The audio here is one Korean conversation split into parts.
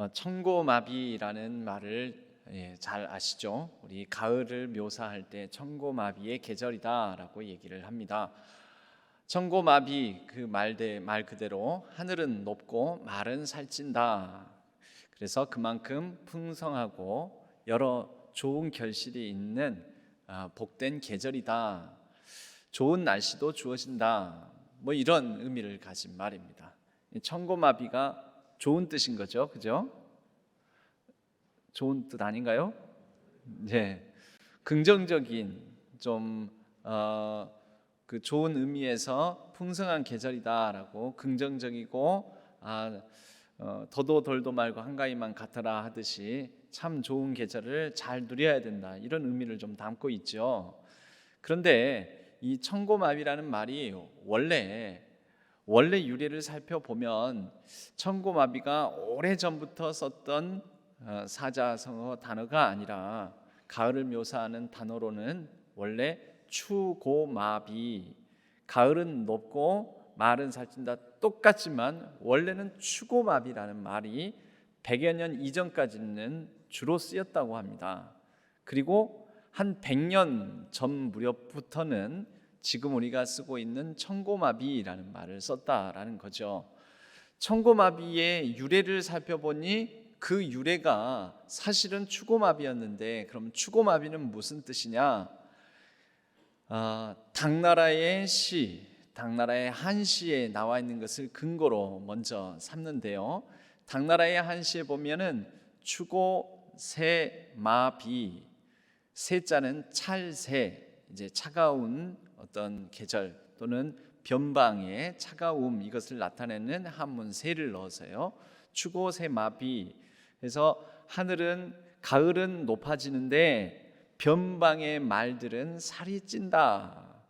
청고마비라는 말을 잘 아시죠? 우리 가을을 묘사할 때 청고마비의 계절이다라고 얘기를 합니다. 청고마비 그 말 그대로 하늘은 높고 말은 살찐다. 그래서 그만큼 풍성하고 여러 좋은 결실이 있는 복된 계절이다. 좋은 날씨도 주어진다. 뭐 이런 의미를 가진 말입니다. 청고마비가 좋은 뜻인 거죠, 그죠? 좋은 뜻 아닌가요? 네, 긍정적인 그 좋은 의미에서 풍성한 계절이다라고 긍정적이고 더도 덜도 말고 한가위만 같아라 하듯이 참 좋은 계절을 잘 누려야 된다 이런 의미를 좀 담고 있죠. 그런데 이 청고마비라는 말이 원래 유래를 살펴보면 청고마비가 오래전부터 썼던 사자성어 단어가 아니라 가을을 묘사하는 단어로는 원래 추고마비, 가을은 높고 말은 살찐다 똑같지만 원래는 추고마비라는 말이 100여 년 이전까지는 주로 쓰였다고 합니다. 그리고 한 100년 전 무렵부터는 지금 우리가 쓰고 있는 청고마비라는 말을 썼다라는 거죠. 청고마비의 유래를 살펴보니 그 유래가 사실은 추고마비였는데, 그럼 추고마비는 무슨 뜻이냐? 당나라의 한시에 나와 있는 것을 근거로 먼저 삼는데요. 당나라의 한시에 보면은 추고세마비, 세자는 찰세, 이제 차가운 어떤 계절 또는 변방의 차가움, 이것을 나타내는 한문 세를 넣어서요. 추고세마비. 그래서 가을은 높아지는데 변방의 말들은 살이 찐다.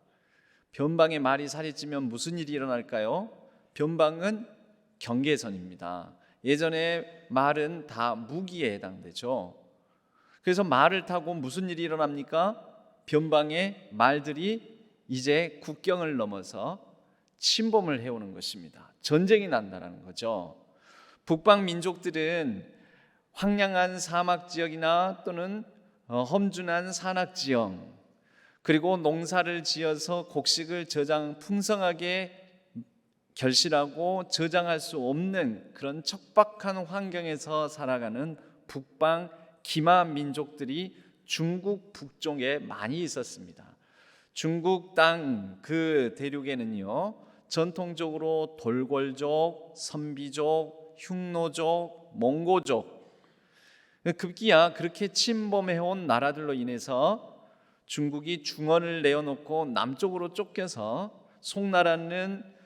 변방의 말이 살이 찌면 무슨 일이 일어날까요? 변방은 경계선입니다. 예전에 말은 다 무기에 해당되죠. 그래서 말을 타고 무슨 일이 일어납니까? 변방의 말들이 이제 국경을 넘어서 침범을 해오는 것입니다. 전쟁이 난다는 거죠. 북방 민족들은 황량한 사막 지역이나 또는 험준한 산악 지역, 그리고 농사를 지어서 곡식을 풍성하게 결실하고 저장할 수 없는 그런 척박한 환경에서 살아가는 북방 기마 민족들이 중국 북쪽에 많이 있었습니다. 중국 땅 그 대륙에는요, 전통적으로 돌궐족, 선비족, 흉노족, 몽고족, 급기야 그렇게 침범해온 나라들로 인해서 중국이 중원을 내어놓고 남쪽으로 쫓겨서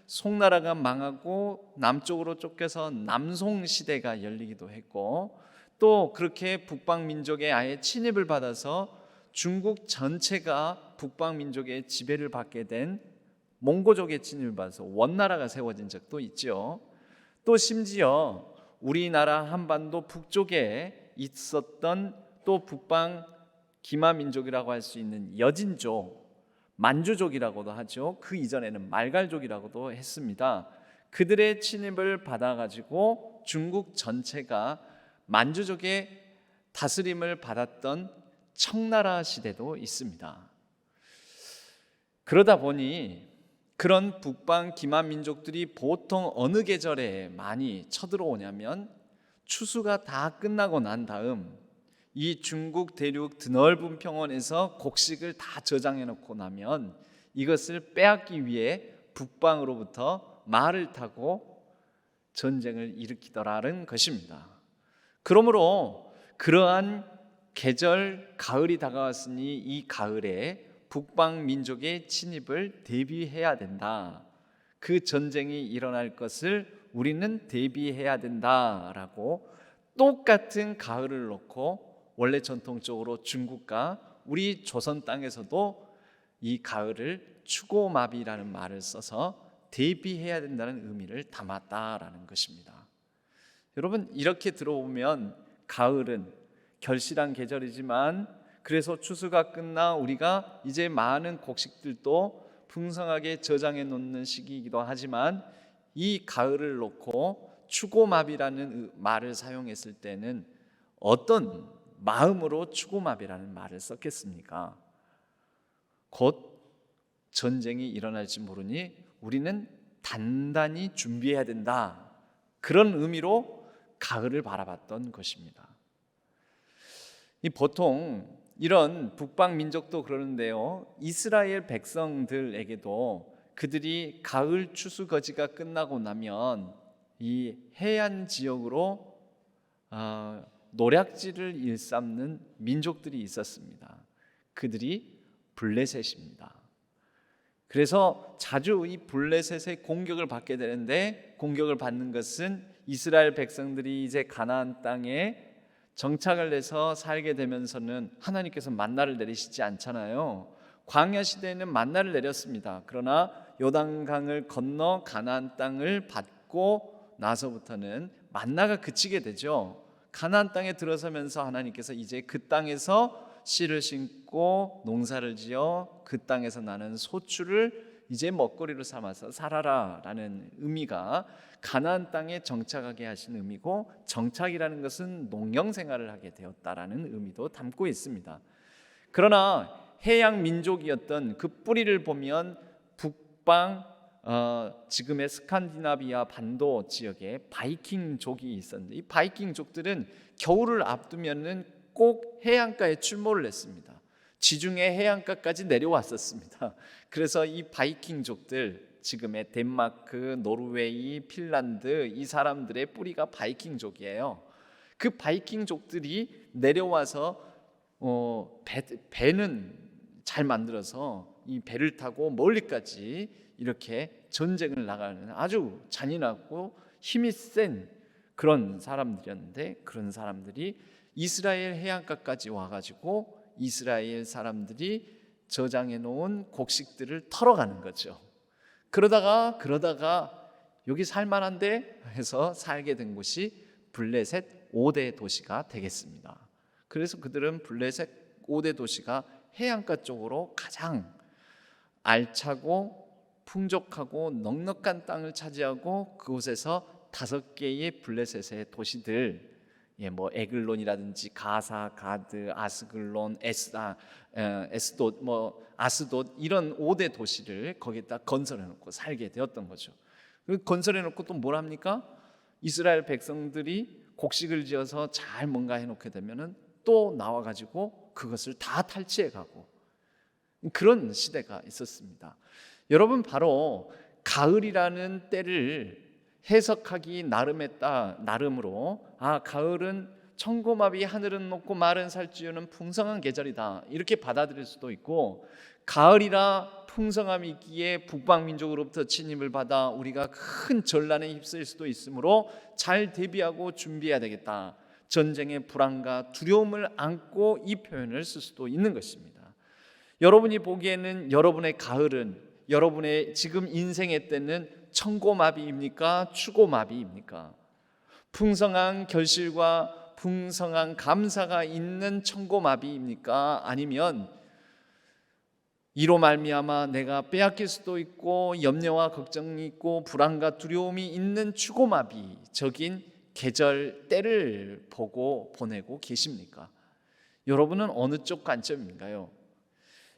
송나라가 망하고 남쪽으로 쫓겨서 남송시대가 열리기도 했고, 또 그렇게 북방민족의 아예 침입을 받아서 중국 전체가 북방민족의 지배를 받게 된 몽고족의 침입을 받아서 원나라가 세워진 적도 있죠. 또 심지어 우리나라 한반도 북쪽에 있었던 또 북방 기마민족이라고 할 수 있는 여진족, 만주족이라고도 하죠. 그 이전에는 말갈족이라고도 했습니다. 그들의 침입을 받아가지고 중국 전체가 만주족의 다스림을 받았던 청나라 시대도 있습니다. 그러다 보니 그런 북방 기마민족들이 보통 어느 계절에 많이 쳐들어오냐면 추수가 다 끝나고 난 다음 이 중국 대륙 드넓은 평원에서 곡식을 다 저장해 놓고 나면 이것을 빼앗기 위해 북방으로부터 말을 타고 전쟁을 일으키더라는 것입니다. 그러므로 그러한 계절 가을이 다가왔으니 이 가을에 북방 민족의 침입을 대비해야 된다. 그 전쟁이 일어날 것을 우리는 대비해야 된다라고 똑같은 가을을 놓고 원래 전통적으로 중국과 우리 조선 땅에서도 이 가을을 추고마비라는 말을 써서 대비해야 된다는 의미를 담았다라는 것입니다. 여러분, 이렇게 들어보면 가을은 결실한 계절이지만, 그래서 추수가 끝나 우리가 이제 많은 곡식들도 풍성하게 저장해 놓는 시기이기도 하지만, 이 가을을 놓고 추고마비라는 말을 사용했을 때는 어떤 마음으로 추고마비라는 말을 썼겠습니까? 곧 전쟁이 일어날지 모르니 우리는 단단히 준비해야 된다, 그런 의미로 가을을 바라봤던 것입니다. 보통 이런 북방 민족도 그러는데요, 이스라엘 백성들에게도 그들이 가을 추수거지가 끝나고 나면 이 해안 지역으로 노략질을 일삼는 민족들이 있었습니다. 그들이 블레셋입니다. 그래서 자주 이 블레셋의 공격을 받게 되는데, 공격을 받는 것은 이스라엘 백성들이 이제 가나안 땅에 정착을 해서 살게 되면서는 하나님께서 만나를 내리시지 않잖아요. 광야 시대에는 만나를 내렸습니다. 그러나 요단강을 건너 가나안 땅을 받고 나서부터는 만나가 그치게 되죠. 가나안 땅에 들어서면서 하나님께서 이제 그 땅에서 씨를 심고 농사를 지어 그 땅에서 나는 소출을 이제 먹거리로 삼아서 살아라 라는 의미가 가나안 땅에 정착하게 하신 의미고, 정착이라는 것은 농경 생활을 하게 되었다라는 의미도 담고 있습니다. 그러나 해양 민족이었던 그 뿌리를 보면 북방 지금의 스칸디나비아 반도 지역에 바이킹족이 있었는데, 이 바이킹족들은 겨울을 앞두면은 꼭 해안가에 출몰을 했습니다. 지중해 해안가까지 내려왔었습니다. 그래서 이 바이킹족들, 지금의 덴마크, 노르웨이, 핀란드, 이 사람들의 뿌리가 바이킹족이에요. 그 바이킹족들이 내려와서 배는 잘 만들어서 이 배를 타고 멀리까지 이렇게 전쟁을 나가는 아주 잔인하고 힘이 센 그런 사람들이었는데, 그런 사람들이 이스라엘 해안가까지 와가지고 이스라엘 사람들이 저장해 놓은 곡식들을 털어가는 거죠. 그러다가 여기 살만한데 해서 살게 된 곳이 블레셋 5대 도시가 되겠습니다. 그래서 그들은 블레셋 5대 도시가 해안가 쪽으로 가장 알차고 풍족하고 넉넉한 땅을 차지하고, 그곳에서 5개의 블레셋의 도시들, 뭐 에글론이라든지 가사, 가드, 아스글론, 에스돗, 아스돗, 이런 5대 도시를 거기에다 건설해 놓고 살게 되었던 거죠. 건설해 놓고 또 뭘 합니까? 이스라엘 백성들이 곡식을 지어서 잘 뭔가 해놓게 되면은 또 나와가지고 그것을 다 탈취해 가고, 그런 시대가 있었습니다. 여러분, 바로 가을이라는 때를 해석하기 나름으로 가을은 청고마비 하늘은 높고 마른 살찌우는 풍성한 계절이다, 이렇게 받아들일 수도 있고, 가을이라 풍성함이기에 북방민족으로부터 침입을 받아 우리가 큰 전란에 휩쓸릴 수도 있으므로 잘 대비하고 준비해야 되겠다, 전쟁의 불안과 두려움을 안고 이 표현을 쓸 수도 있는 것입니다. 여러분이 보기에는 여러분의 가을은, 여러분의 지금 인생의 때는 청고마비입니까? 추고마비입니까? 풍성한 결실과 풍성한 감사가 있는 청고마비입니까? 아니면 이로 말미암아 내가 빼앗길 수도 있고 염려와 걱정이 있고 불안과 두려움이 있는 추고마비적인 계절 때를 보내고 계십니까? 여러분은 어느 쪽 관점인가요?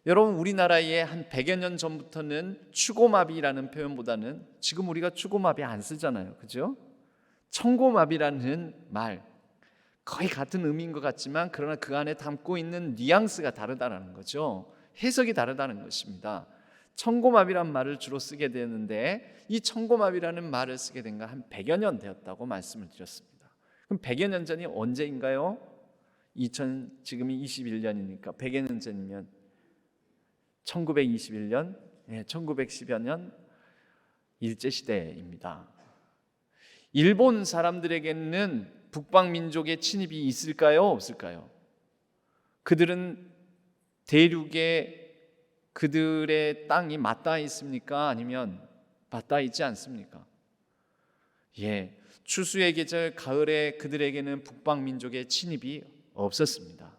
여러분, 우리나라에 한 100여 년 전부터는 추고마비라는 표현보다는, 지금 우리가 추고마비 안 쓰잖아요, 그죠? 청고마비라는 말, 거의 같은 의미인 것 같지만 그러나 그 안에 담고 있는 뉘앙스가 다르다는 거죠. 해석이 다르다는 것입니다. 청고마비란 말을 주로 쓰게 되는데, 이 청고마비라는 말을 쓰게 된 건 한 100여 년 되었다고 말씀을 드렸습니다. 그럼 100여 년 전이 언제인가요? 지금이 21년이니까 100여 년 전이면 1921년, 1910여 년 일제시대입니다. 일본 사람들에게는 북방민족의 침입이 있을까요? 없을까요? 그들은 대륙에 그들의 땅이 맞닿아 있습니까? 아니면 맞닿아 있지 않습니까? 추수의 계절 가을에 그들에게는 북방민족의 침입이 없었습니다.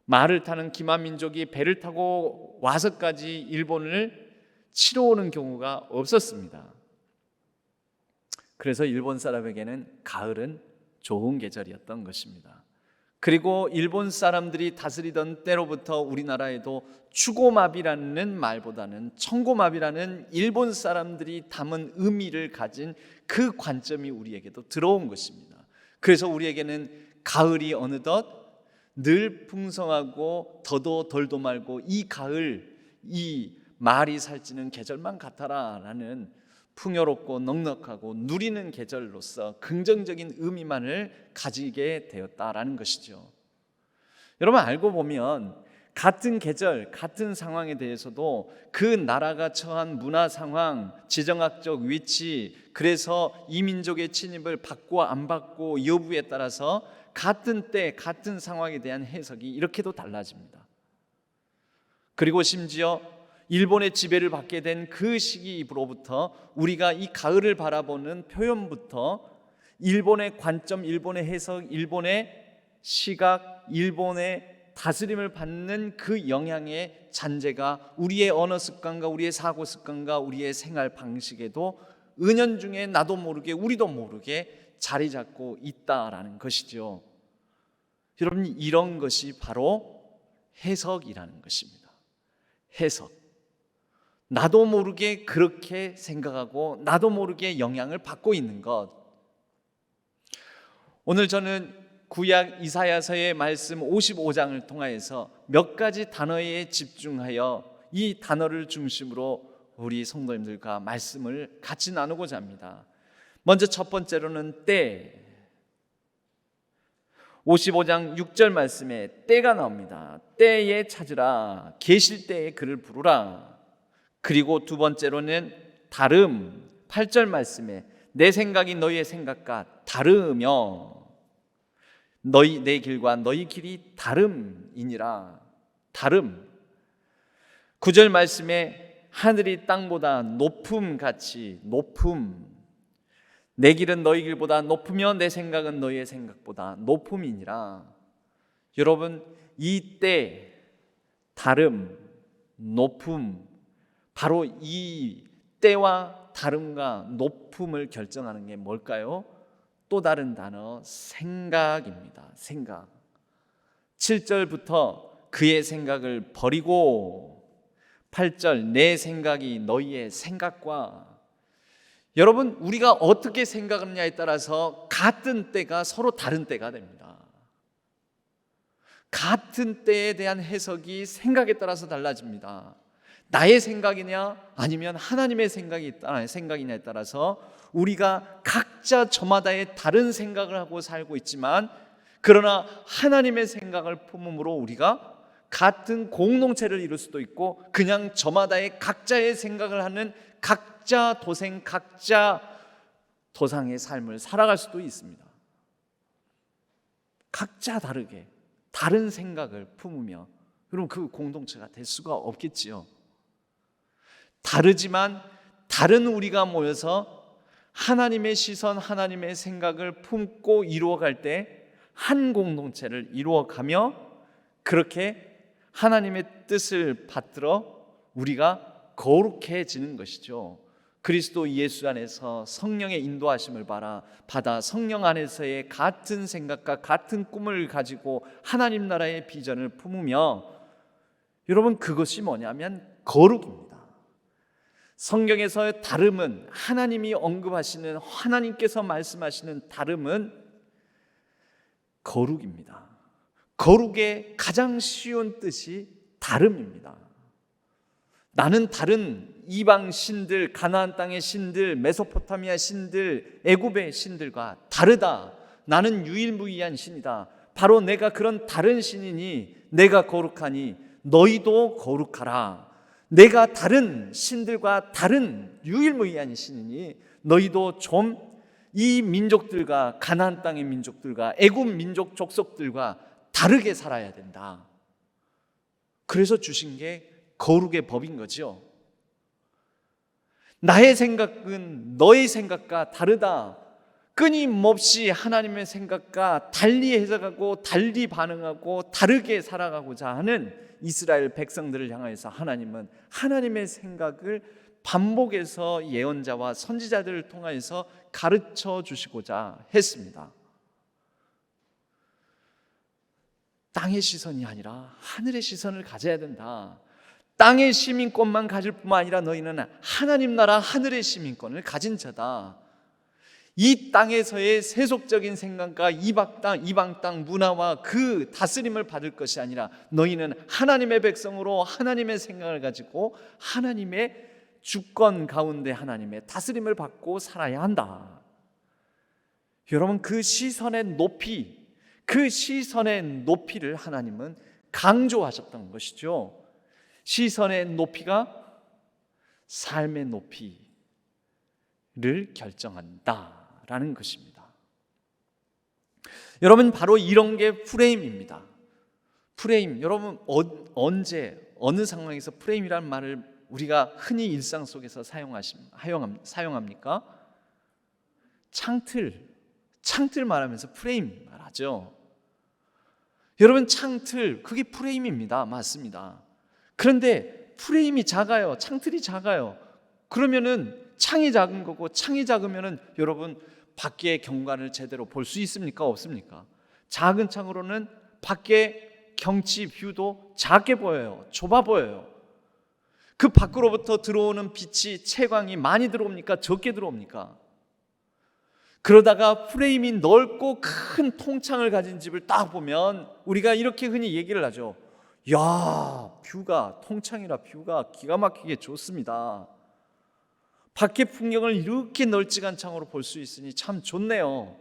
말을 타는 기만민족이 배를 타고 와서까지 일본을 치러 오는 경우가 없었습니다. 그래서 일본 사람에게는 가을은 좋은 계절이었던 것입니다. 그리고 일본 사람들이 다스리던 때로부터 우리나라에도 추고마비라는 말보다는 청고마비라는 일본 사람들이 담은 의미를 가진 그 관점이 우리에게도 들어온 것입니다. 그래서 우리에게는 가을이 어느덧 늘 풍성하고 더도 덜도 말고 이 가을, 이 말이 살찌는 계절만 같아라 라는 풍요롭고 넉넉하고 누리는 계절로서 긍정적인 의미만을 가지게 되었다라는 것이죠. 여러분, 알고 보면 같은 계절, 같은 상황에 대해서도 그 나라가 처한 문화 상황, 지정학적 위치, 그래서 이 민족의 침입을 받고 안 받고 여부에 따라서 같은 때, 같은 상황에 대한 해석이 이렇게도 달라집니다. 그리고 심지어 일본의 지배를 받게 된 그 시기로부터 우리가 이 가을을 바라보는 표현부터 일본의 관점, 일본의 해석, 일본의 시각, 일본의 다스림을 받는 그 영향의 잔재가 우리의 언어 습관과 우리의 사고 습관과 우리의 생활 방식에도 은연중에 나도 모르게 우리도 모르게 자리 잡고 있다라는 것이죠. 여러분, 이런 것이 바로 해석이라는 것입니다. 해석. 나도 모르게 그렇게 생각하고 나도 모르게 영향을 받고 있는 것. 오늘 저는 구약 이사야서의 말씀 55장을 통하여서 몇 가지 단어에 집중하여 이 단어를 중심으로 우리 성도님들과 말씀을 같이 나누고자 합니다. 먼저 첫 번째로는 때. 55장 6절 말씀에 때가 나옵니다. 때에 찾으라, 계실 때에 그를 부르라. 그리고 두 번째로는 다름. 8절 말씀에 내 생각이 너희의 생각과 다르며 너희 내 길과 너희 길이 다름이니라. 다름. 9절 말씀에 하늘이 땅보다 높음 같이 높음. 내 길은 너희 길보다 높으며 내 생각은 너희의 생각보다 높음이니라. 여러분, 이 때, 다름, 높음, 바로 이 때와 다름과 높음을 결정하는 게 뭘까요? 또 다른 단어, 생각입니다. 생각. 7절부터 그의 생각을 버리고 8절 내 생각이 너희의 생각과. 여러분, 우리가 어떻게 생각하느냐에 따라서 같은 때가 서로 다른 때가 됩니다. 같은 때에 대한 해석이 생각에 따라서 달라집니다. 나의 생각이냐 아니면 하나님의 생각이냐에 따라서 우리가 각자 저마다의 다른 생각을 하고 살고 있지만, 그러나 하나님의 생각을 품음으로 우리가 같은 공동체를 이룰 수도 있고 그냥 저마다의 각자의 생각을 하는 각자 도생, 각자 도상의 삶을 살아갈 수도 있습니다. 각자 다르게 다른 생각을 품으며, 그럼 그 공동체가 될 수가 없겠지요. 다르지만 다른 우리가 모여서 하나님의 시선, 하나님의 생각을 품고 이루어갈 때 한 공동체를 이루어가며 그렇게 하나님의 뜻을 받들어 우리가 거룩해지는 것이죠. 그리스도 예수 안에서 성령의 인도하심을 받아 성령 안에서의 같은 생각과 같은 꿈을 가지고 하나님 나라의 비전을 품으며, 여러분, 그것이 뭐냐면 거룩입니다. 성경에서의 다름은, 하나님이 언급하시는, 하나님께서 말씀하시는 다름은 거룩입니다. 거룩의 가장 쉬운 뜻이 다름입니다. 나는 다른 이방 신들, 가나안 땅의 신들, 메소포타미아 신들, 애굽의 신들과 다르다. 나는 유일무이한 신이다. 바로 내가 그런 다른 신이니 내가 거룩하니 너희도 거룩하라. 내가 다른 신들과 다른 유일무이한 신이니 너희도 좀 이 민족들과, 가나안 땅의 민족들과 애굽 민족 족속들과 다르게 살아야 된다. 그래서 주신 게 거룩의 법인 거죠. 나의 생각은 너의 생각과 다르다. 끊임없이 하나님의 생각과 달리 해석하고 달리 반응하고 다르게 살아가고자 하는 이스라엘 백성들을 향하여서 하나님은 하나님의 생각을 반복해서 예언자와 선지자들을 통하여서 가르쳐 주시고자 했습니다. 땅의 시선이 아니라 하늘의 시선을 가져야 된다. 땅의 시민권만 가질 뿐만 아니라 너희는 하나님 나라 하늘의 시민권을 가진 자다. 이 땅에서의 세속적인 생각과 이방 땅 문화와 그 다스림을 받을 것이 아니라 너희는 하나님의 백성으로 하나님의 생각을 가지고 하나님의 주권 가운데 하나님의 다스림을 받고 살아야 한다. 여러분, 그 시선의 높이, 그 시선의 높이를 하나님은 강조하셨던 것이죠. 시선의 높이가 삶의 높이를 결정한다라는 것입니다. 여러분, 바로 이런 게 프레임입니다. 프레임, 여러분 언제 어느 상황에서 프레임이라는 말을 우리가 흔히 일상 속에서 사용합니까? 창틀 말하면서 프레임 말하죠. 여러분, 창틀, 그게 프레임입니다. 맞습니다. 그런데 프레임이 작아요. 창틀이 작아요. 그러면은 창이 작은 거고, 창이 작으면은 여러분 밖의 경관을 제대로 볼 수 있습니까? 없습니까? 작은 창으로는 밖의 경치 뷰도 작게 보여요. 좁아 보여요. 그 밖으로부터 들어오는 빛이, 채광이 많이 들어옵니까? 적게 들어옵니까? 그러다가 프레임이 넓고 큰 통창을 가진 집을 딱 보면 우리가 이렇게 흔히 얘기를 하죠. 야, 뷰가, 통창이라 뷰가 기가 막히게 좋습니다. 밖의 풍경을 이렇게 널찍한 창으로 볼 수 있으니 참 좋네요.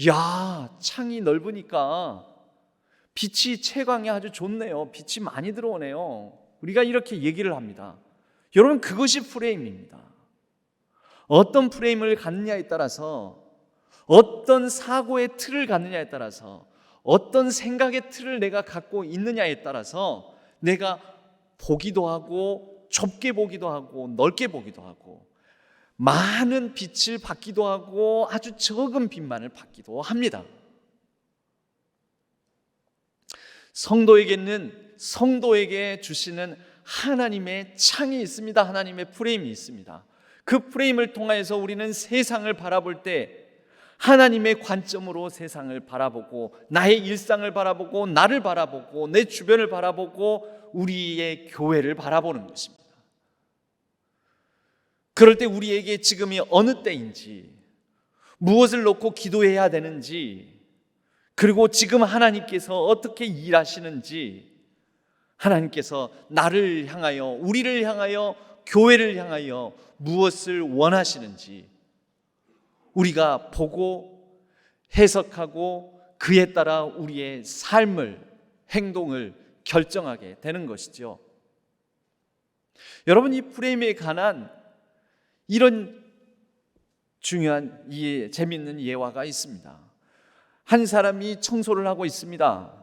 야, 창이 넓으니까 빛이, 채광이 아주 좋네요. 빛이 많이 들어오네요. 우리가 이렇게 얘기를 합니다. 여러분, 그것이 프레임입니다. 어떤 프레임을 갖느냐에 따라서, 어떤 사고의 틀을 갖느냐에 따라서, 어떤 생각의 틀을 내가 갖고 있느냐에 따라서 내가 보기도 하고 좁게 보기도 하고 넓게 보기도 하고 많은 빛을 받기도 하고 아주 적은 빛만을 받기도 합니다. 성도에게는 성도에게 주시는 하나님의 창이 있습니다. 하나님의 프레임이 있습니다. 그 프레임을 통해서 우리는 세상을 바라볼 때 하나님의 관점으로 세상을 바라보고 나의 일상을 바라보고 나를 바라보고 내 주변을 바라보고 우리의 교회를 바라보는 것입니다. 그럴 때 우리에게 지금이 어느 때인지, 무엇을 놓고 기도해야 되는지, 그리고 지금 하나님께서 어떻게 일하시는지, 하나님께서 나를 향하여, 우리를 향하여, 교회를 향하여 무엇을 원하시는지 우리가 보고 해석하고 그에 따라 우리의 삶을, 행동을 결정하게 되는 것이죠. 여러분, 이 프레임에 관한 이런 중요한 재미있는 예화가 있습니다. 한 사람이 청소를 하고 있습니다.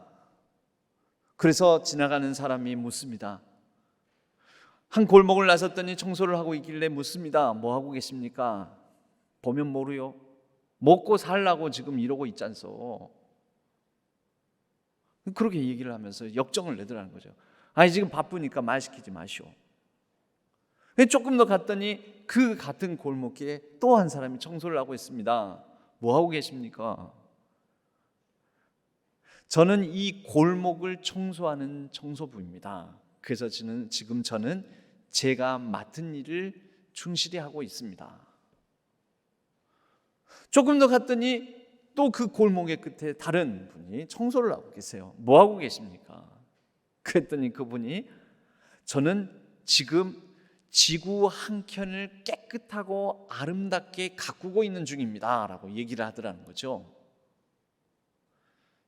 그래서 지나가는 사람이 묻습니다. 한 골목을 나섰더니 청소를 하고 있길래 묻습니다. 뭐 하고 계십니까? 보면 모르요. 먹고 살라고 지금 이러고 있잖소. 그렇게 얘기를 하면서 역정을 내더라는 거죠. 아니, 지금 바쁘니까 말 시키지 마시오. 조금 더 갔더니 그 같은 골목길에 또 한 사람이 청소를 하고 있습니다. 뭐 하고 계십니까? 저는 이 골목을 청소하는 청소부입니다. 그래서 지금 저는 제가 맡은 일을 충실히 하고 있습니다. 조금 더 갔더니 또 그 골목의 끝에 다른 분이 청소를 하고 계세요. 뭐 하고 계십니까? 그랬더니 그분이 저는 지금 지구 한 켠을 깨끗하고 아름답게 가꾸고 있는 중입니다 라고 얘기를 하더라는 거죠.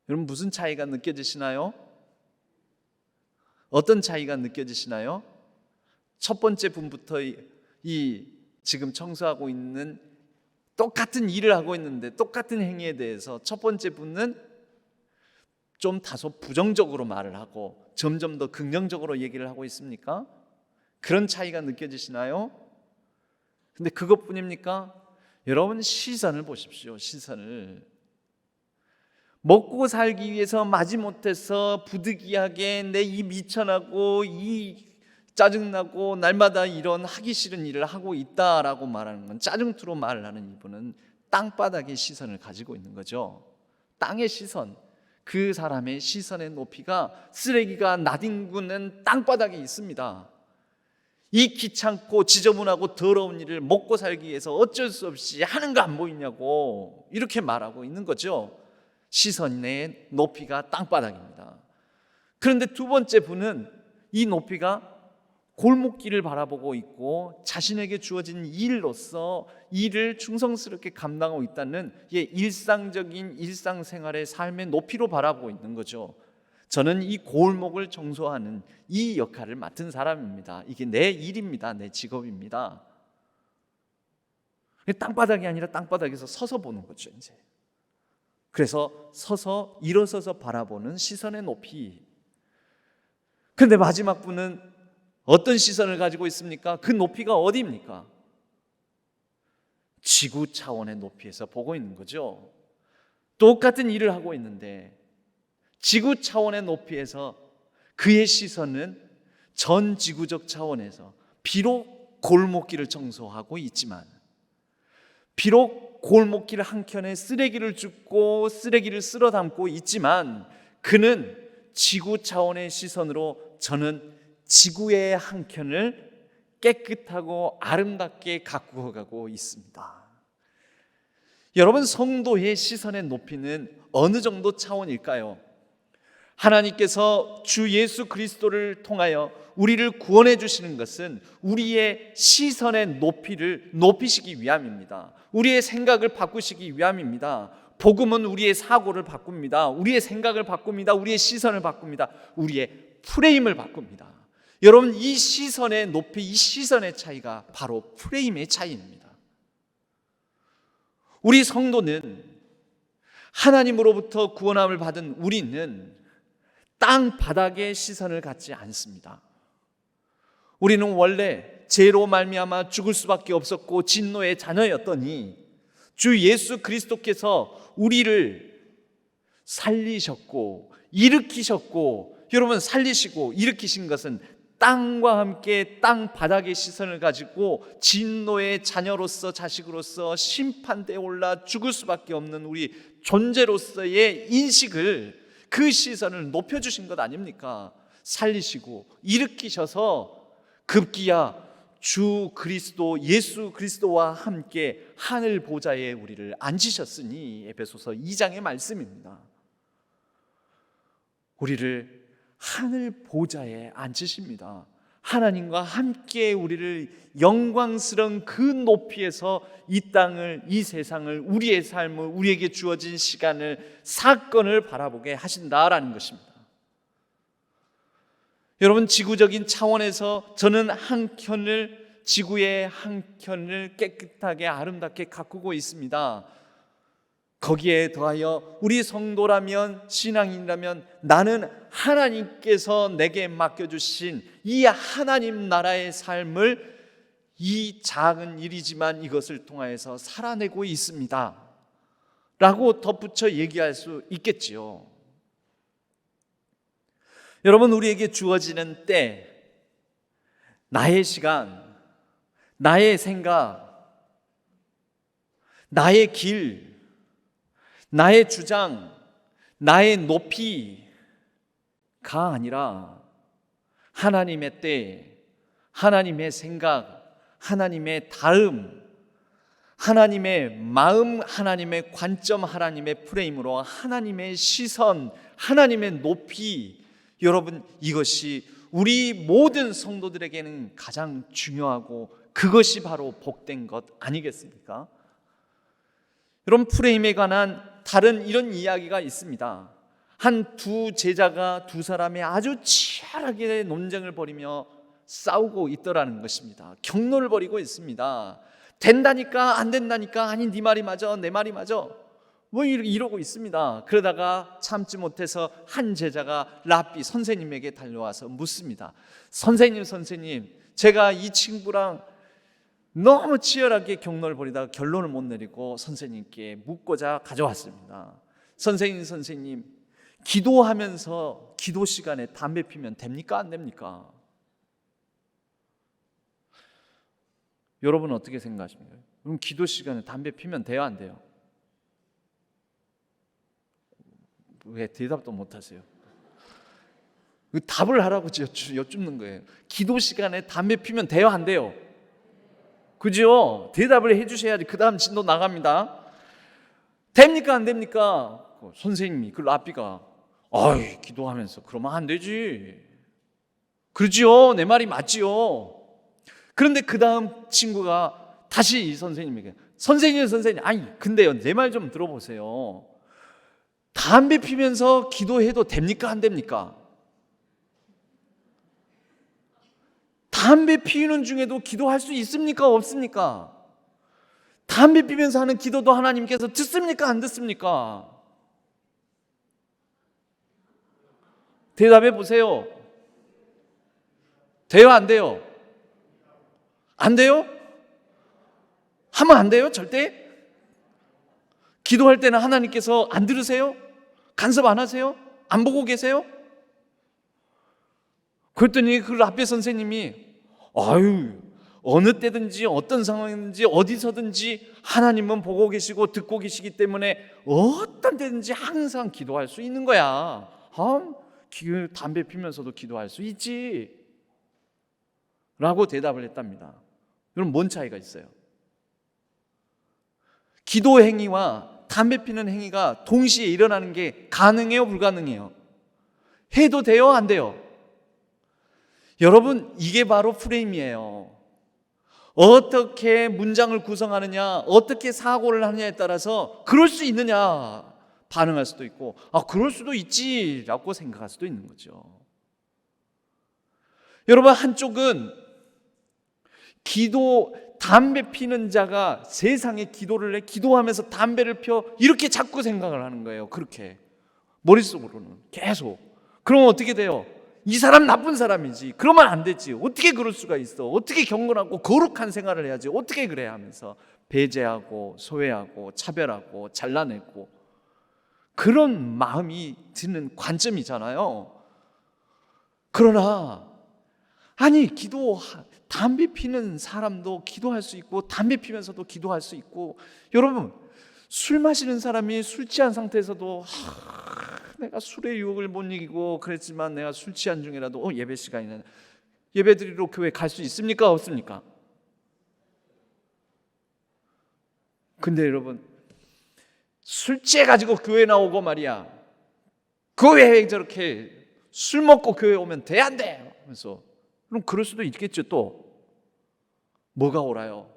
여러분, 무슨 차이가 느껴지시나요? 어떤 차이가 느껴지시나요? 첫 번째 분부터 이 지금 청소하고 있는, 똑같은 일을 하고 있는데 똑같은 행위에 대해서 첫 번째 분은 좀 다소 부정적으로 말을 하고 점점 더 긍정적으로 얘기를 하고 있습니까? 그런 차이가 느껴지시나요? 근데 그것뿐입니까? 여러분, 시선을 보십시오. 시선을. 먹고 살기 위해서 마지못해서 부득이하게 내 이 미천하고 이 짜증나고 날마다 이런 하기 싫은 일을 하고 있다라고 말하는 건, 짜증투로 말을 하는 이분은 땅바닥의 시선을 가지고 있는 거죠. 땅의 시선, 그 사람의 시선의 높이가 쓰레기가 나뒹구는 땅바닥에 있습니다. 이 귀찮고 지저분하고 더러운 일을 먹고 살기 위해서 어쩔 수 없이 하는 거 안 보이냐고 이렇게 말하고 있는 거죠. 시선의 높이가 땅바닥입니다. 그런데 두 번째 분은 이 높이가 골목길을 바라보고 있고 자신에게 주어진 일로서 일을 충성스럽게 감당하고 있다는 일상적인 일상생활의 삶의 높이로 바라보고 있는 거죠. 저는 이 골목을 청소하는 이 역할을 맡은 사람입니다. 이게 내 일입니다. 내 직업입니다. 땅바닥이 아니라 땅바닥에서 서서 보는 거죠, 이제. 그래서 서서, 일어서서 바라보는 시선의 높이. 그런데 마지막 분은 어떤 시선을 가지고 있습니까? 그 높이가 어디입니까? 지구 차원의 높이에서 보고 있는 거죠. 똑같은 일을 하고 있는데 지구 차원의 높이에서 그의 시선은 전 지구적 차원에서 비록 골목길을 청소하고 있지만, 비록 골목길 한켠에 쓰레기를 줍고 쓰레기를 쓸어 담고 있지만, 그는 지구 차원의 시선으로 저는 지구의 한켠을 깨끗하고 아름답게 가꾸어 가고 있습니다. 여러분, 성도의 시선의 높이는 어느 정도 차원일까요? 하나님께서 주 예수 그리스도를 통하여 우리를 구원해 주시는 것은 우리의 시선의 높이를 높이시기 위함입니다. 우리의 생각을 바꾸시기 위함입니다. 복음은 우리의 사고를 바꿉니다. 우리의 생각을 바꿉니다. 우리의 시선을 바꿉니다. 우리의 프레임을 바꿉니다. 여러분, 이 시선의 높이, 이 시선의 차이가 바로 프레임의 차이입니다. 우리 성도는, 하나님으로부터 구원함을 받은 우리는 땅 바닥의 시선을 갖지 않습니다. 우리는 원래 죄로 말미암아 죽을 수밖에 없었고 진노의 자녀였더니 주 예수 그리스도께서 우리를 살리셨고 일으키셨고, 여러분, 살리시고 일으키신 것은 땅과 함께 땅 바닥의 시선을 가지고 진노의 자녀로서, 자식으로서 심판대에 올라 죽을 수밖에 없는 우리 존재로서의 인식을, 그 시선을 높여주신 것 아닙니까? 살리시고 일으키셔서 급기야 주 그리스도, 예수 그리스도와 함께 하늘 보좌에 우리를 앉히셨으니, 에베소서 2장의 말씀입니다. 우리를 하늘 보좌에 앉히십니다. 하나님과 함께 우리를 영광스러운 그 높이에서 이 땅을, 이 세상을, 우리의 삶을, 우리에게 주어진 시간을, 사건을 바라보게 하신다라는 것입니다. 여러분, 지구적인 차원에서 저는 한켠을, 지구의 한켠을 깨끗하게 아름답게 가꾸고 있습니다. 거기에 더하여 우리 성도라면, 신앙인이라면 나는 하나님께서 내게 맡겨주신 이 하나님 나라의 삶을, 이 작은 일이지만 이것을 통하여서 살아내고 있습니다 라고 덧붙여 얘기할 수 있겠지요. 여러분, 우리에게 주어지는 때, 나의 시간, 나의 생각, 나의 길, 나의 주장, 나의 높이가 아니라 하나님의 때, 하나님의 생각, 하나님의 다음, 하나님의 마음, 하나님의 관점, 하나님의 프레임으로 하나님의 시선, 하나님의 높이, 여러분, 이것이 우리 모든 성도들에게는 가장 중요하고 그것이 바로 복된 것 아니겠습니까? 여러분, 프레임에 관한 다른 이런 이야기가 있습니다. 한 두 제자가 두 사람이 아주 치열하게 논쟁을 벌이며 싸우고 있더라는 것입니다. 격론을 벌이고 있습니다. 된다니까 안 된다니까, 아니 네 말이 맞아 내 말이 맞아, 뭐 이러고 있습니다. 그러다가 참지 못해서 한 제자가 랍비 선생님에게 달려와서 묻습니다. 선생님, 제가 이 친구랑 너무 치열하게 격론을 벌이다가 결론을 못 내리고 선생님께 묻고자 가져왔습니다. 선생님, 기도하면서 기도 시간에 담배 피면 됩니까 안 됩니까? 여러분은 어떻게 생각하십니까? 그럼 기도 시간에 담배 피면 돼요, 안 돼요? 왜 대답도 못 하세요? 답을 하라고 여쭙는 거예요. 기도 시간에 담배 피면 돼요, 안 돼요? 그죠? 대답을 해주셔야지 그 다음 진도 나갑니다. 됩니까, 안 됩니까? 선생님이 그 라삐가 아이 기도하면서 그러면 안 되지. 그러지요, 내 말이 맞지요. 그런데 그 다음 친구가 다시 이 선생님에게 선생님 아니 근데요 내 말 좀 들어보세요. 담배 피면서 기도해도 됩니까, 안 됩니까? 담배 피우는 중에도 기도할 수 있습니까, 없습니까? 담배 피면서 하는 기도도 하나님께서 듣습니까, 안 듣습니까? 대답해 보세요. 돼요, 안 돼요? 안 돼요? 하면 안 돼요, 절대? 기도할 때는 하나님께서 안 들으세요? 간섭 안 하세요? 안 보고 계세요? 그랬더니 그 라삐 선생님이 아유 어느 때든지 어떤 상황이든지 어디서든지 하나님은 보고 계시고 듣고 계시기 때문에 어떤 때든지 항상 기도할 수 있는 거야. 담배 피면서도 기도할 수 있지 라고 대답을 했답니다. 여러분 뭔 차이가 있어요? 기도 행위와 담배 피는 행위가 동시에 일어나는 게 가능해요, 불가능해요? 해도 돼요, 안 돼요? 여러분 이게 바로 프레임이에요. 어떻게 문장을 구성하느냐, 어떻게 사고를 하느냐에 따라서 그럴 수 있느냐 반응할 수도 있고 그럴 수도 있지라고 생각할 수도 있는 거죠. 여러분 한쪽은 담배 피는 자가 세상에 기도를 해 기도하면서 담배를 펴 이렇게 자꾸 생각을 하는 거예요. 그렇게 머릿속으로는 계속. 그러면 어떻게 돼요? 이 사람 나쁜 사람이지. 그러면 안 되지. 어떻게 그럴 수가 있어? 어떻게 경건하고 거룩한 생활을 해야지? 어떻게 그래야 하면서 배제하고 소외하고 차별하고 잘라내고 그런 마음이 드는 관점이잖아요. 그러나 아니 담배 피는 사람도 기도할 수 있고 담배 피면서도 기도할 수 있고 여러분 술 마시는 사람이 술 취한 상태에서도 내가 술의 유혹을 못 이기고 그랬지만 내가 술 취한 중이라도 예배 시간이네 예배드리러 교회 갈 수 있습니까, 없습니까? 근데 여러분 술 취해가지고 교회 나오고 말이야 교회에 저렇게 술 먹고 교회 오면 돼, 안 돼? 하면서 그럼 그럴 수도 있겠죠. 또 뭐가 옳아요?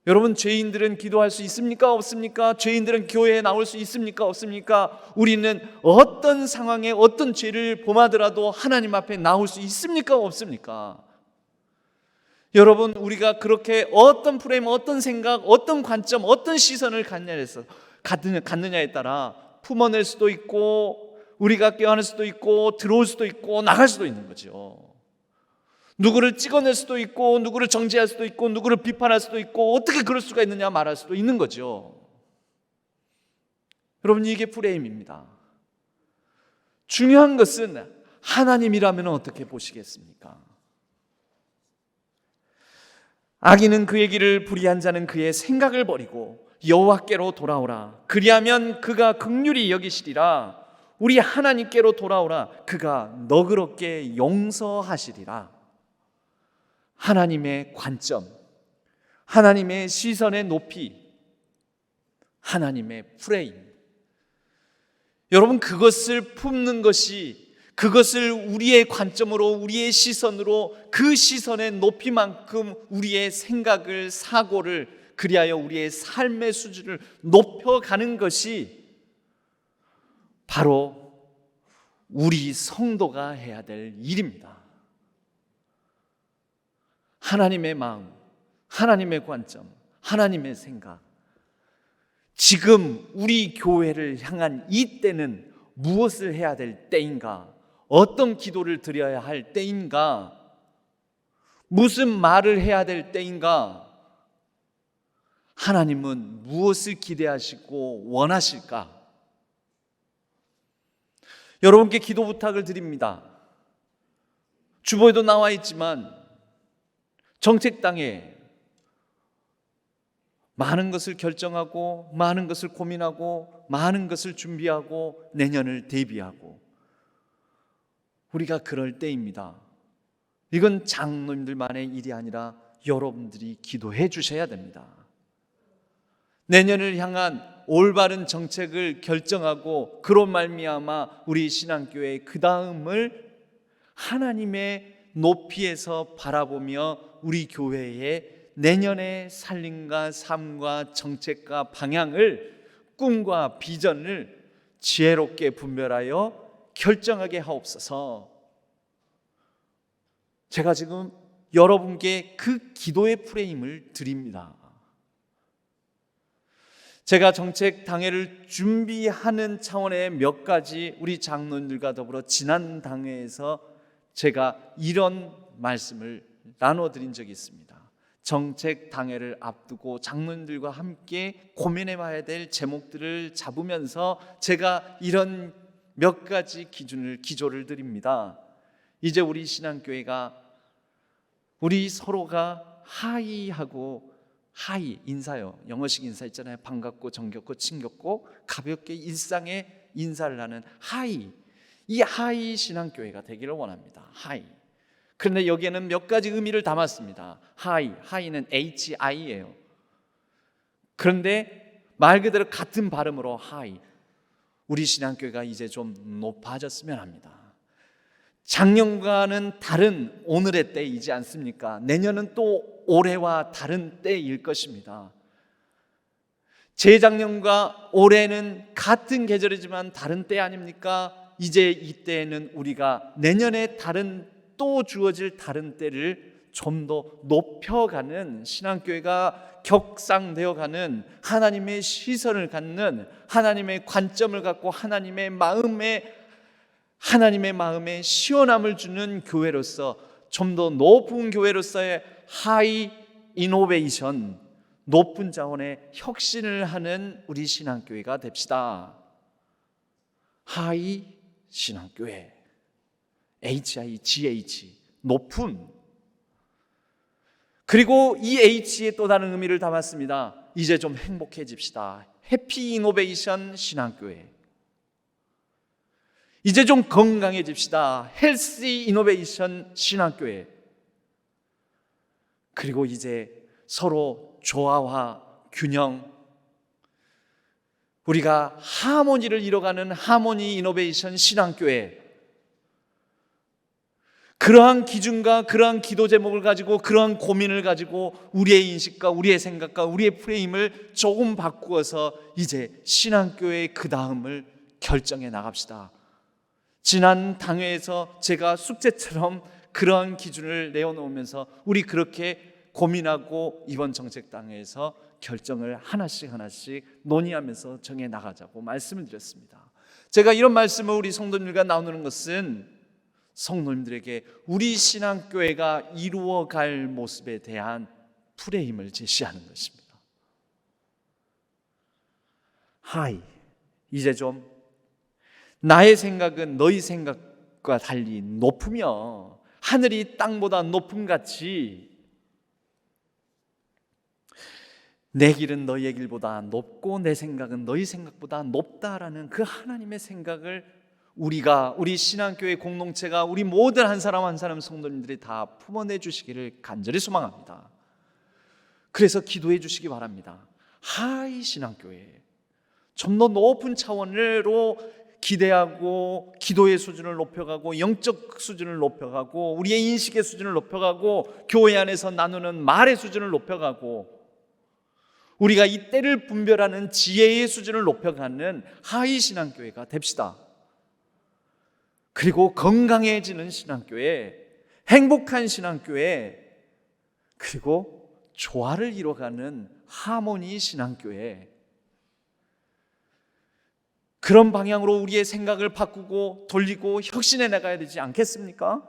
여러분 죄인들은 기도할 수 있습니까, 없습니까? 죄인들은 교회에 나올 수 있습니까, 없습니까? 우리는 어떤 상황에 어떤 죄를 범하더라도 하나님 앞에 나올 수 있습니까, 없습니까? 여러분 우리가 그렇게 어떤 프레임, 어떤 생각, 어떤 관점, 어떤 시선을 갖느냐에 따라 품어낼 수도 있고 우리가 껴안을 수도 있고 들어올 수도 있고 나갈 수도 있는 거죠. 누구를 찍어낼 수도 있고 누구를 정죄할 수도 있고 누구를 비판할 수도 있고 어떻게 그럴 수가 있느냐 말할 수도 있는 거죠. 여러분 이게 프레임입니다. 중요한 것은 하나님이라면 어떻게 보시겠습니까? 악인은 그의 길을 불의한 자는 그의 생각을 버리고 여호와께로 돌아오라. 그리하면 그가 긍휼히 여기시리라. 우리 하나님께로 돌아오라. 그가 너그럽게 용서하시리라. 하나님의 관점, 하나님의 시선의 높이, 하나님의 프레임. 여러분 그것을 품는 것이 그것을 우리의 관점으로 우리의 시선으로 그 시선의 높이만큼 우리의 생각을 사고를 그리하여 우리의 삶의 수준을 높여가는 것이 바로 우리 성도가 해야 될 일입니다. 하나님의 마음, 하나님의 관점, 하나님의 생각. 지금 우리 교회를 향한 이 때는 무엇을 해야 될 때인가? 어떤 기도를 드려야 할 때인가? 무슨 말을 해야 될 때인가? 하나님은 무엇을 기대하시고 원하실까? 여러분께 기도 부탁을 드립니다. 주보에도 나와 있지만 정책당에 많은 것을 결정하고 많은 것을 고민하고 많은 것을 준비하고 내년을 대비하고 우리가 그럴 때입니다. 이건 장로님들만의 일이 아니라 여러분들이 기도해 주셔야 됩니다. 내년을 향한 올바른 정책을 결정하고 그로 말미암아 우리 신앙교회의 그 다음을 하나님의 높이에서 바라보며 우리 교회의 내년의 살림과 삶과 정책과 방향을, 꿈과 비전을 지혜롭게 분별하여 결정하게 하옵소서. 제가 지금 여러분께 그 기도의 프레임을 드립니다. 제가 정책 당회를 준비하는 차원의 몇 가지 우리 장로님들과 더불어 지난 당회에서 제가 이런 말씀을 나눠드린 적이 있습니다. 정책 당회를 앞두고 장로님들과 함께 고민해 봐야 될 제목들을 잡으면서 제가 이런 몇 가지 기조를 드립니다. 이제 우리 신앙교회가 우리 서로가 하이하고 하이 인사요. 영어식 인사 있잖아요. 반갑고 정겹고 친겹고 가볍게 일상의 인사를 하는 하이. 이 하이 신앙교회가 되기를 원합니다. 하이. 그런데 여기에는 몇 가지 의미를 담았습니다. 하이는 HI예요. 그런데 말 그대로 같은 발음으로 하이. 우리 신앙교회가 이제 좀 높아졌으면 합니다. 작년과는 다른 오늘의 때이지 않습니까? 내년은 또 올해와 다른 때일 것입니다. 재작년과 올해는 같은 계절이지만 다른 때 아닙니까? 이제 이때에는 우리가 내년에 또 주어질 다른 때를 좀 더 높여가는 신앙교회가 격상되어가는 하나님의 시선을 갖는 하나님의 관점을 갖고 하나님의 마음에 시원함을 주는 교회로서 좀 더 높은 교회로서의 하이 이노베이션, 높은 자원의 혁신을 하는 우리 신앙교회가 됩시다. 하이 신앙교회, HIGH, 높음. 그리고 이 H에 또 다른 의미를 담았습니다. 이제 좀 행복해집시다. 해피 이노베이션 신앙교회. 이제 좀 건강해집시다. 헬시 이노베이션 신학교회. 그리고 이제 서로 조화와 균형, 우리가 하모니를 이뤄가는 하모니 이노베이션 신학교회. 그러한 기준과 그러한 기도 제목을 가지고 그러한 고민을 가지고 우리의 인식과 우리의 생각과 우리의 프레임을 조금 바꾸어서 이제 신학교회의 그 다음을 결정해 나갑시다. 지난 당회에서 제가 숙제처럼 그런 기준을 내어놓으면서 우리 그렇게 고민하고 이번 정책당회에서 결정을 하나씩 논의하면서 정해 나가자고 말씀을 드렸습니다. 제가 이런 말씀을 우리 성도님들과 나누는 것은 성도님들에게 우리 신앙교회가 이루어갈 모습에 대한 프레임을 제시하는 것입니다. 이제 좀 나의 생각은 너희 생각과 달리 높으며 하늘이 땅보다 높음같이 내 길은 너희의 길보다 높고 내 생각은 너희 생각보다 높다라는 그 하나님의 생각을 우리 신앙교회 공동체가 우리 모든 한 사람 한 사람 성도님들이 다 품어내 주시기를 간절히 소망합니다. 그래서 기도해 주시기 바랍니다. 하이 신앙교회, 좀 더 높은 차원으로 기대하고 기도의 수준을 높여가고 영적 수준을 높여가고 우리의 인식의 수준을 높여가고 교회 안에서 나누는 말의 수준을 높여가고 우리가 이 때를 분별하는 지혜의 수준을 높여가는 하이 신앙교회가 됩시다. 그리고 건강해지는 신앙교회, 행복한 신앙교회, 그리고 조화를 이뤄가는 하모니 신앙교회, 그런 방향으로 우리의 생각을 바꾸고 돌리고 혁신해 나가야 되지 않겠습니까?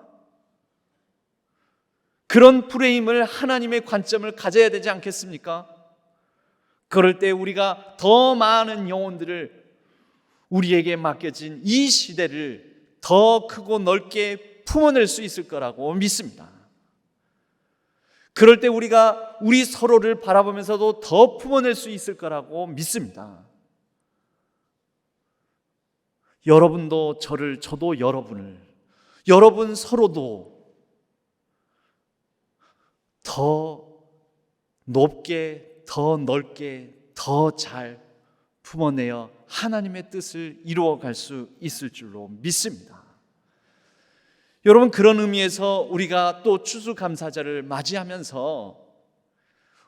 그런 프레임을, 하나님의 관점을 가져야 되지 않겠습니까? 그럴 때 우리가 더 많은 영혼들을, 우리에게 맡겨진 이 시대를 더 크고 넓게 품어낼 수 있을 거라고 믿습니다. 그럴 때 우리가 우리 서로를 바라보면서도 더 품어낼 수 있을 거라고 믿습니다. 여러분도 저를, 저도 여러분을, 여러분 서로도 더 높게, 더 넓게, 더 잘 품어내어 하나님의 뜻을 이루어갈 수 있을 줄로 믿습니다. 여러분, 그런 의미에서 우리가 또 추수감사절을 맞이하면서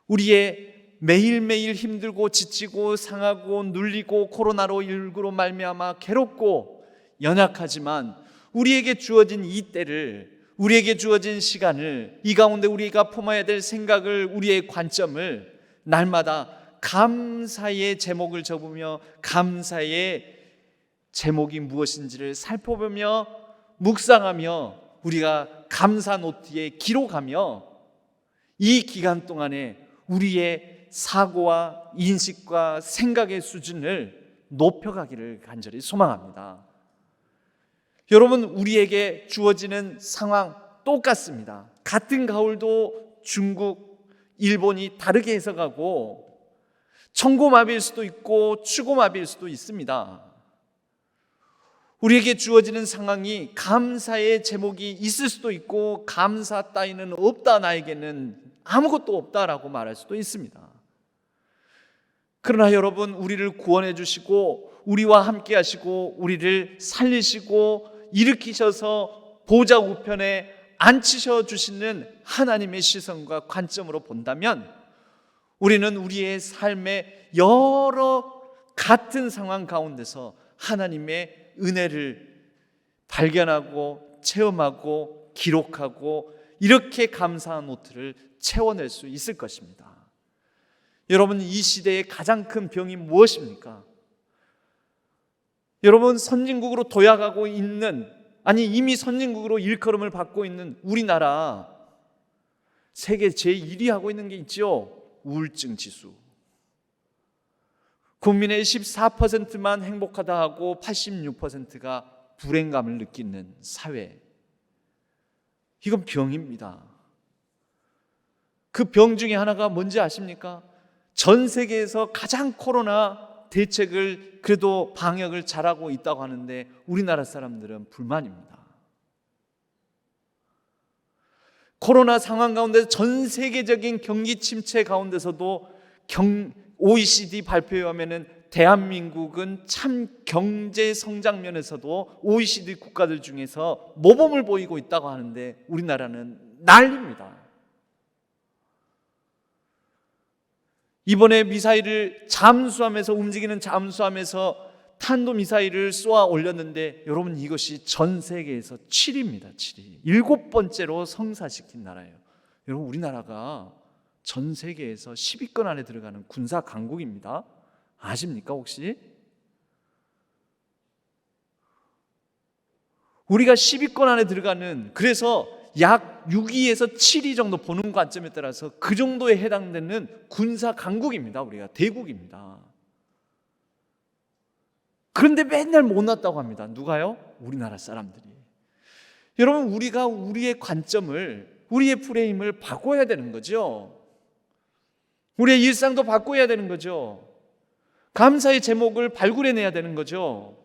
우리의 매일매일 힘들고 지치고 상하고 눌리고 코로나19로 말미암아 괴롭고 연약하지만 우리에게 주어진 이 때를, 우리에게 주어진 시간을, 이 가운데 우리가 품어야 될 생각을, 우리의 관점을 날마다 감사의 제목을 적으며 감사의 제목이 무엇인지를 살펴보며 묵상하며 우리가 감사 노트에 기록하며 이 기간 동안에 우리의 사고와 인식과 생각의 수준을 높여가기를 간절히 소망합니다. 여러분, 우리에게 주어지는 상황 똑같습니다. 같은 가을도 중국, 일본이 다르게 해석하고 천고마비일 수도 있고 추고마비일 수도 있습니다. 우리에게 주어지는 상황이 감사의 제목이 있을 수도 있고 감사 따위는 없다, 나에게는 아무것도 없다라고 말할 수도 있습니다. 그러나 여러분, 우리를 구원해 주시고 우리와 함께 하시고 우리를 살리시고 일으키셔서 보좌 우편에 앉히셔 주시는 하나님의 시선과 관점으로 본다면 우리는 우리의 삶의 여러 같은 상황 가운데서 하나님의 은혜를 발견하고 체험하고 기록하고 이렇게 감사한 노트를 채워낼 수 있을 것입니다. 여러분, 이 시대의 가장 큰 병이 무엇입니까? 여러분, 선진국으로 도약하고 있는, 아니 이미 선진국으로 일컬음을 받고 있는 우리나라, 세계 제1위 하고 있는 게 있죠. 우울증 지수. 국민의 14%만 행복하다 하고 86%가 불행감을 느끼는 사회. 이건 병입니다. 그 병 중에 하나가 뭔지 아십니까? 전 세계에서 가장 코로나 대책을, 그래도 방역을 잘하고 있다고 하는데 우리나라 사람들은 불만입니다. 코로나 상황 가운데 전 세계적인 경기 침체 가운데서도 OECD 발표에 의하면 대한민국은 참 경제 성장 면에서도 OECD 국가들 중에서 모범을 보이고 있다고 하는데 우리나라는 난리입니다. 이번에 미사일을 잠수함에서, 움직이는 잠수함에서 탄도미사일을 쏘아 올렸는데 여러분, 이것이 전 세계에서 7위입니다. 7위. 7번째로 성사시킨 나라예요. 여러분, 우리나라가 전 세계에서 10위권 안에 들어가는 군사 강국입니다. 아십니까 혹시? 우리가 10위권 안에 들어가는, 그래서 약 6위에서 7위 정도 보는 관점에 따라서 그 정도에 해당되는 군사 강국입니다. 우리가 대국입니다. 그런데 맨날 못났다고 합니다. 누가요? 우리나라 사람들이. 여러분, 우리가 우리의 관점을, 우리의 프레임을 바꿔야 되는 거죠. 우리의 일상도 바꿔야 되는 거죠. 감사의 제목을 발굴해내야 되는 거죠.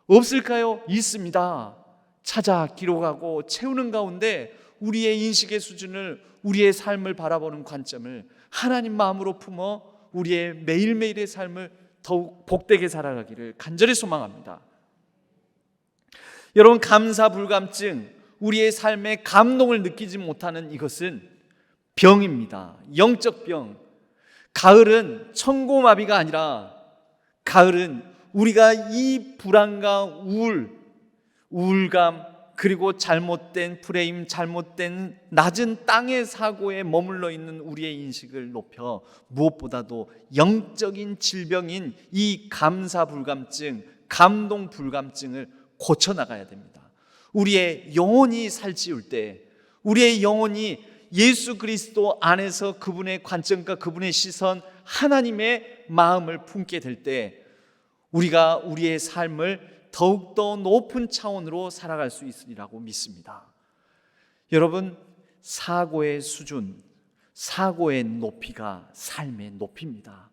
없을까요? 있습니다. 찾아 기록하고 채우는 가운데 우리의 인식의 수준을, 우리의 삶을 바라보는 관점을 하나님 마음으로 품어 우리의 매일매일의 삶을 더욱 복되게 살아가기를 간절히 소망합니다. 여러분, 감사 불감증, 우리의 삶에 감동을 느끼지 못하는 이것은 병입니다. 영적 병. 가을은 천고마비가 아니라 가을은 우리가 이 불안과 우울감, 그리고 잘못된 프레임, 잘못된 낮은 땅의 사고에 머물러 있는 우리의 인식을 높여 무엇보다도 영적인 질병인 이 감사 불감증, 감동 불감증을 고쳐나가야 됩니다. 우리의 영혼이 살찌울 때, 우리의 영혼이 예수 그리스도 안에서 그분의 관점과 그분의 시선, 하나님의 마음을 품게 될 때 우리가 우리의 삶을 더욱더 높은 차원으로 살아갈 수 있으리라고 믿습니다. 여러분, 사고의 수준, 사고의 높이가 삶의 높이입니다.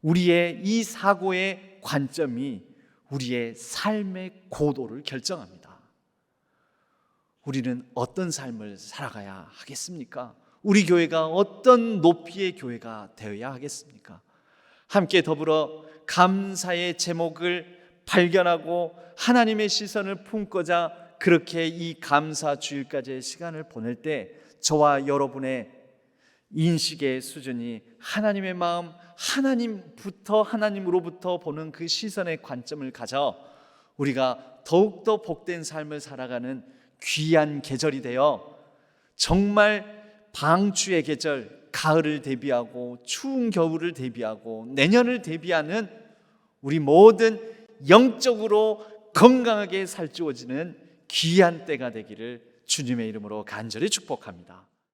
우리의 이 사고의 관점이 우리의 삶의 고도를 결정합니다. 우리는 어떤 삶을 살아가야 하겠습니까? 우리 교회가 어떤 높이의 교회가 되어야 하겠습니까? 함께 더불어 감사의 제목을 발견하고 하나님의 시선을 품고자 그렇게 이 감사 주일까지의 시간을 보낼 때 저와 여러분의 인식의 수준이 하나님의 마음, 하나님으로부터 보는 그 시선의 관점을 가져 우리가 더욱더 복된 삶을 살아가는 귀한 계절이 되어 정말 방추의 계절, 가을을 대비하고 추운 겨울을 대비하고 내년을 대비하는 우리 모든 영적으로 건강하게 살찌워지는 귀한 때가 되기를 주님의 이름으로 간절히 축복합니다.